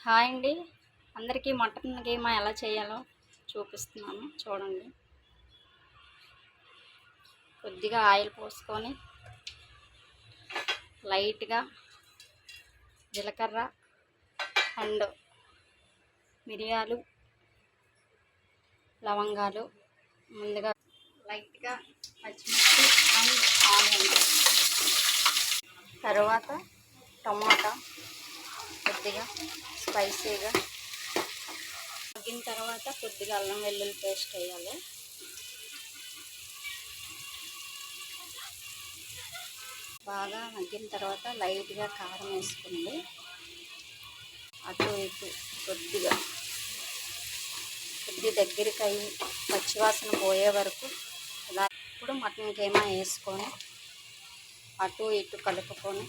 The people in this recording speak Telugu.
హాయ్ అండి. అందరికీ మటన్ కీమా ఎలా చేయాలో చూపిస్తున్నాను చూడండి. కొద్దిగా ఆయిల్ పోసుకొని లైట్గా జీలకర్ర అండ్ మిరియాలు, లవంగాలు, ముందుగా లైట్గా పచ్చిమిర్చి అండ్ ఆనియన్, తర్వాత టమాటా కొద్దిగా స్పైసీగా మగ్గిన తర్వాత కొద్దిగా అల్లం వెల్లుల్లి పేస్ట్ వేయాలి. బాగా మగ్గిన తర్వాత లైట్గా కారం వేసుకుంది. అటు ఇటు కొద్దిగా దగ్గరికి అయ్యి పచ్చివాసన పోయే వరకు ఇలా ఇప్పుడు మటన్ కీమా వేసుకొని అటు ఇటు కలుపుకొని